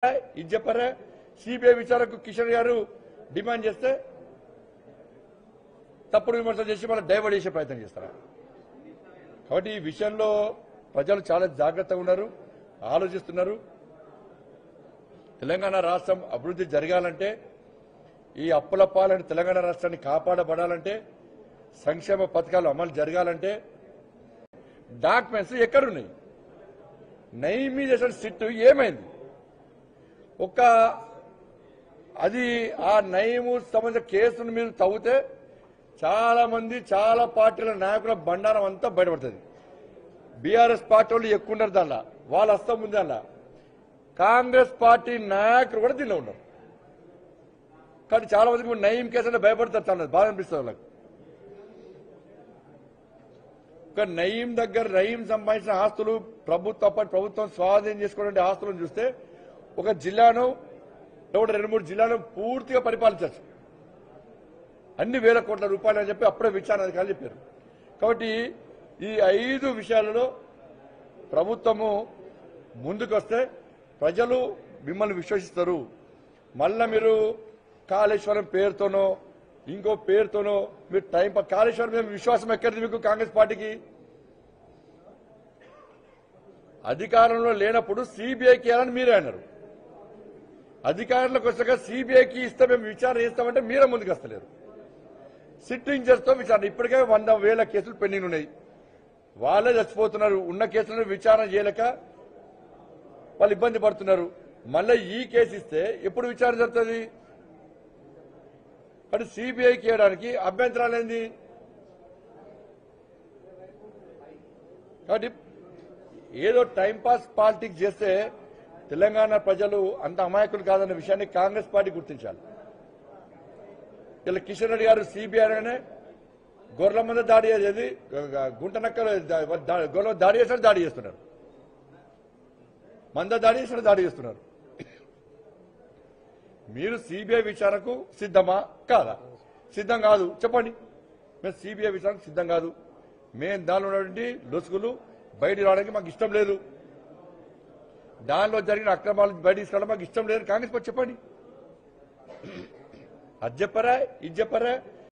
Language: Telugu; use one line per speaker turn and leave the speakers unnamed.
ఇది చెప్పారా? సిబిఐ విచారణకు కిషన్ గారు డిమాండ్ చేస్తే తప్పుడు విమర్శలు చేసి మళ్ళీ డైవర్ట్ చేసే ప్రయత్నం చేస్తారా? కాబట్టి ఈ విషయంలో ప్రజలు చాలా జాగ్రత్తగా ఉన్నారు, ఆలోచిస్తున్నారు. తెలంగాణ రాష్ట్రం అభివృద్ధి జరగాలంటే, ఈ అప్పుల పాలన తెలంగాణ రాష్ట్రాన్ని కాపాడబడాలంటే, సంక్షేమ పథకాలు అమలు జరగాలంటే డాక్యుమెంట్స్ ఎక్కడున్నాయి? నైమిజేషన్ సిట్ ఏమైంది? అది ఆ నయము సంబంధించిన కేసును మీరు తవ్వితే చాలా మంది చాలా పార్టీల నాయకుల బండారం అంతా బయటపడుతుంది. బీఆర్ఎస్ పార్టీ వాళ్ళు ఎక్కువ ఉన్నారు దానిలో, వాళ్ళు వస్తాం ముందు దానిలో. కాంగ్రెస్ పార్టీ నాయకులు కూడా దీనిలో ఉన్నారు. కానీ చాలా మందికి నయీం కేసు అంటే భయపడతారు, చాలా బాధ అనిపిస్తుంది వాళ్ళకి. ఒక నయీం దగ్గర నయీం సంబంధించిన ఆస్తులు ప్రభుత్వం స్వాధీనం చేసుకోవడానికి ఆస్తులను చూస్తే ఒక జిల్లాను 2-3 జిల్లాను పూర్తిగా పరిపాలించవచ్చు, అన్ని వేల కోట్ల రూపాయలు అని చెప్పి అప్పుడే విచారణ అధికారులు చెప్పారు. కాబట్టి ఈ 5 విషయాలలో ప్రభుత్వము ముందుకు వస్తే ప్రజలు మిమ్మల్ని విశ్వసిస్తారు. మళ్ళా మీరు కాళేశ్వరం పేరుతోనో ఇంకో పేరుతోనో మీరు కాళేశ్వరం మీద విశ్వాసం ఎక్కడిది మీకు? కాంగ్రెస్ పార్టీకి అధికారంలో లేనప్పుడు సిబిఐకి ఇవ్వాలని మీరే అన్నారు. అధికారంలోకి వచ్చాక సిబిఐకి ఇస్తే మేము విచారణ చేస్తామంటే మీరే ముందుకు వస్తలేరు. సిట్టింగ్ చేస్తాం విచారణ. ఇప్పటికే 100,000 కేసులు పెండింగ్ ఉన్నాయి. వాళ్ళే చచ్చిపోతున్నారు. ఉన్న కేసులను విచారణ చేయలేక వాళ్ళు ఇబ్బంది పడుతున్నారు. మళ్ళీ ఈ కేసు ఇస్తే ఎప్పుడు విచారణ జరుగుతుంది? అంటే సిబిఐకి ఇవ్వడానికి అభ్యంతరాలు ఏంది? కాబట్టి ఏదో టైంపాస్ పాలిటిక్స్ చేస్తే తెలంగాణ ప్రజలు అంత అమాయకులు కాదన్న విషయాన్ని కాంగ్రెస్ పార్టీ గుర్తించాలి. ఇలా కిషన్ రెడ్డి గారు సిబిఐ అనగానే గొర్రెల మీద దాడి చేసేది, గుంటనక్కలు గొర్రెల దాడి చేసినట్టు దాడి చేస్తున్నారు, మంద దాడి చేసినట్టు దాడి చేస్తున్నారు. మీరు సిబిఐ విచారణకు సిద్ధమా కాదా? సిద్ధం కాదు చెప్పండి. మేము సిబిఐ విచారణకు సిద్ధం కాదు. మేము దానిలో ఉన్నటువంటి లొసుగులు బయటికి రావడానికి మాకు ఇష్టం లేదు. దానిలో జరిగిన అక్రమాలు బయట తీసుకురావడం మాకు ఇష్టం లేదు. కాంగ్రెస్ పార్టీ చెప్పండి. అది చెప్పరా, ఇది చెప్పరా?